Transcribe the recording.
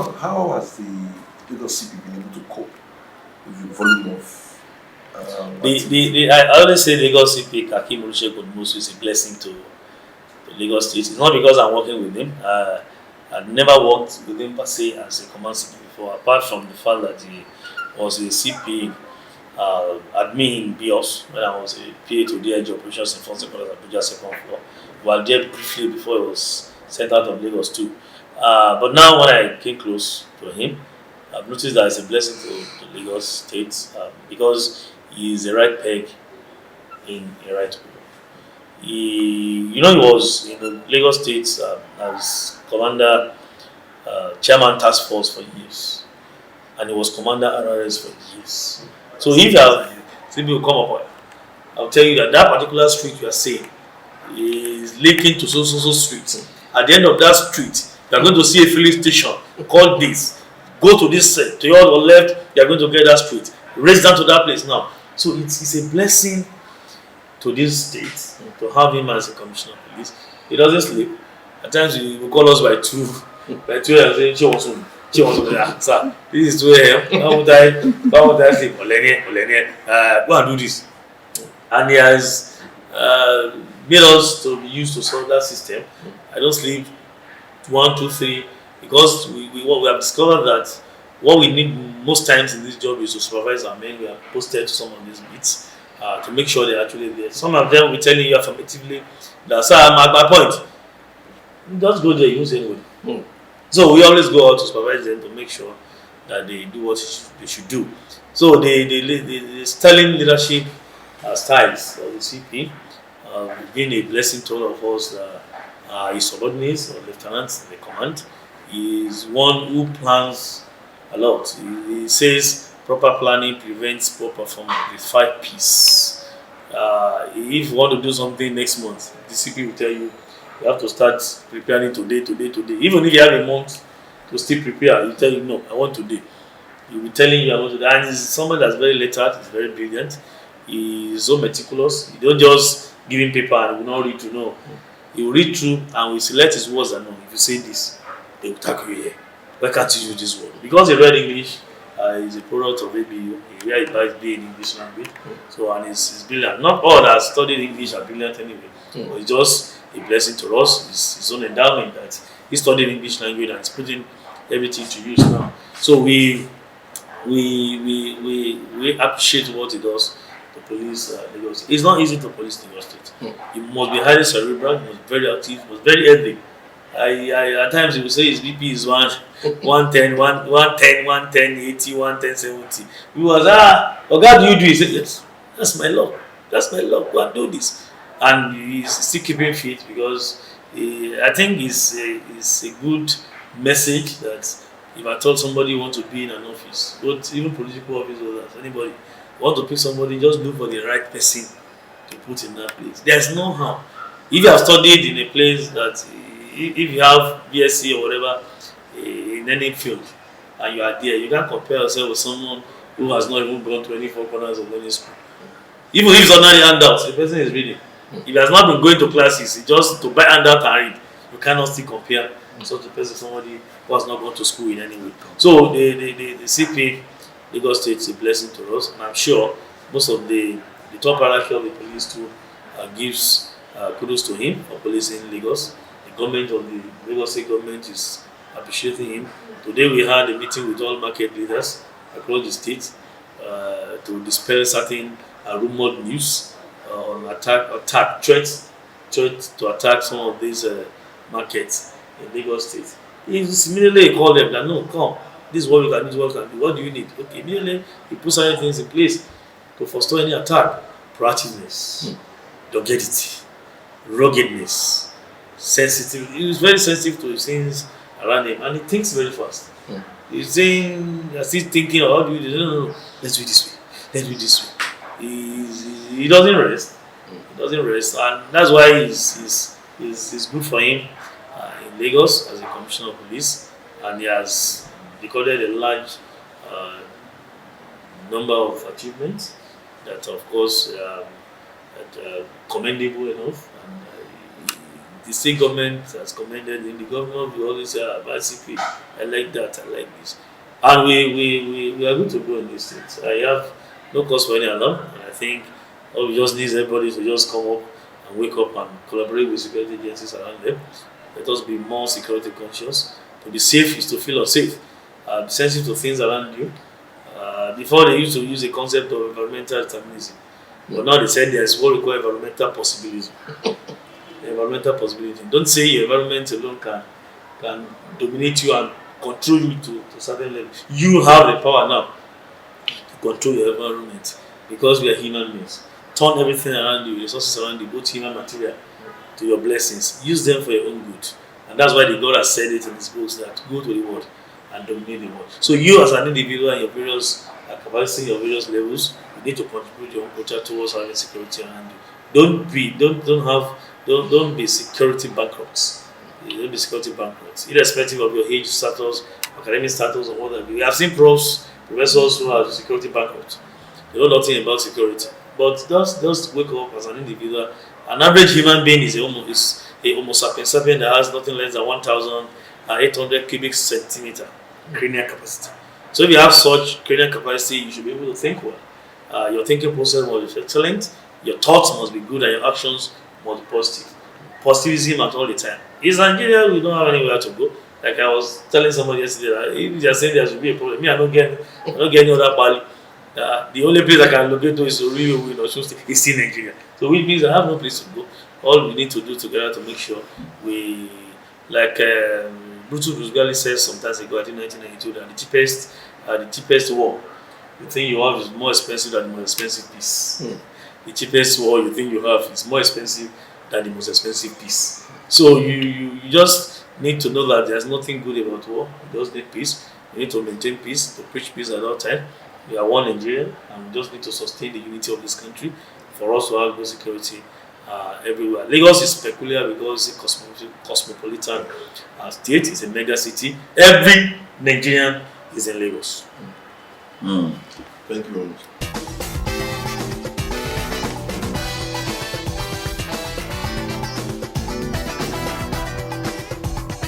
how has the Lagos CP been able to cope with the volume of I always say Lagos CP Hakeem Odumosu is a blessing to Lagos State. It's not because I'm working with him. I've never worked with him per se as a command CP before, apart from the fact that he was a CP admin in BIOS when I was a PA to DIG operations in first second Abuja second floor. We were there briefly before he was sent out of Lagos too. But now when I came close to him, I've noticed that it's a blessing to Lagos State because he is the right peg in a right way. He was in the Lagos State as commander, chairman task force for years, and he was commander RRS for years. So if you have people come up, I'll tell you that particular street you are saying is linking to so street. At the end of that street, you are going to see a filling station called this. Go to this to your left, you are going to get that street. Race down to that place now. So it's a blessing to this state to have him as a commissioner of police. He doesn't sleep. At times he will call us by 2 and say, sir, this is 2 a.m. Why would I sleep? Go and do this. And he has made us to be used to solve that system. I don't sleep 1, 2, 3 because we have discovered that what we need most times in this job is to supervise our men. We are posted to some of these beats to make sure they're actually there. Some of them will be telling you affirmatively that, sir, I'm at my point. Just go there, you won't say anybody. So we always go out to supervise them to make sure that they do what they should do. So the sterling leadership styles of the CP been a blessing to all of us. His subordinates or lieutenants in the command. He is one who plans a lot. He says proper planning prevents poor performance with 5 P's. If you want to do something next month, the CP will tell you have to start preparing today. Even if you have a month to still prepare, he'll tell you no, I want today. He'll be telling you I want today. And he's someone that's very literate, he's very brilliant, he's so meticulous. You don't just give him paper and he will not read to know. He will read through and will select his words and know. If you say this, they will tackle you here. Why can't you use this word? Because he read English, he's a product of ABU, where he likes being English language. So, and he's brilliant. Not all that studied English are brilliant anyway, but it's just a blessing to us. It's his own endowment that he studied English language and is putting everything to use now. So we appreciate what he does to police Lagos. It's not easy to police Lagos State. He must be highly cerebral, he must be very active, he must be very healthy. At times he will say his BP is 110, 80, 110, 70. He was, God, do you do it? He said, yes, that's my luck. That's my luck. Go and do this. And he's still keeping fit because I think it's a good message that if I told somebody you want to be in an office, but even political office or that, anybody want to pick somebody, just look for the right person to put in that place. There's no harm. If you have studied in a place that, if you have BSc or whatever in any field and you are there, you can't compare yourself with someone who has not even gone to any 4 corners of any school. Even if it's ordinary handouts, the person is reading. If he has not been going to classes, it's just to buy handout and read. You cannot still compare such a person somebody who has not gone to school in any way. So the CP Lagos State is a blessing to us, and I'm sure most of the top hierarchy of the police too gives kudos to him for policing Lagos. The government of the Lagos State government is appreciating him. Today we had a meeting with all market leaders across the state to dispel certain rumored news on threats to attack some of these markets in Lagos State. He immediately called them that no, come, this is what we can do, this is what we can do. What do you need? Okay, immediately he put certain things in place to forestall any attack. Proactiveness, doggedity, ruggedness, sensitive. He was very sensitive to things around him, and he thinks very fast. He's saying, he's thinking, how do you do? No, let's do it this way. Let's do it this way. He doesn't rest. He doesn't rest, and that's why it's good for him in Lagos as a commissioner of police, and he has recorded a large number of achievements that, of course, commendable enough. And The state government has commended him. The governor will always say, CP, I like that, I like this. And we are good to go in this state. I have no cause for any alarm. And I think all we just need everybody to just come up and wake up and collaborate with security agencies around them. Let us be more security conscious. To be safe is to feel unsafe. Be sensitive to things around you. Before they used to use the concept of environmental determinism, but now they said there's what we call environmental possibilism. Environmental possibility. Don't say your environment alone can dominate you and control you to certain level. You have the power now to control your environment because we are human beings. Turn everything around you, resources around you, both human material, to your blessings. Use them for your own good. And that's why the God has said it in his books that go to the world and dominate the world. So you as an individual in your various capacity, your various levels, you need to contribute your own culture towards having security around you. Don't be security bankrupts. Don't be security bankrupts, irrespective of your age, status, academic status, or whatever. We have seen professors who are security bankrupts. They know nothing about security. But just wake up as an individual. An average human being is a Homo sapiens sapien that has nothing less than 1,800 cubic centimeter cranial capacity. So if you have such cranial capacity, you should be able to think well. Your thinking process must be excellent. Your thoughts must be good, and your actions must be positive. Positivism at all the time. In Nigeria, we don't have anywhere to go. Like I was telling somebody yesterday, that if they are saying there should be a problem, me I don't get any other Bali. The only place I can locate to is Rio in Osun State. It's still Nigeria. So which means I have no place to go. All we need to do together to make sure we, like Brutus Busgali says sometimes ago, I think 1992, that the cheapest war you think you have is more expensive than the most expensive piece. The cheapest war you think you have is more expensive than the most expensive piece. So you just need to know that there's nothing good about war. You just need peace. You need to maintain peace, to preach peace at all time. We are one Nigeria, and we just need to sustain the unity of this country for us to have good security everywhere. Lagos is peculiar because it's a cosmopolitan state. It's a mega city. Every Nigerian is in Lagos. Thank you very much.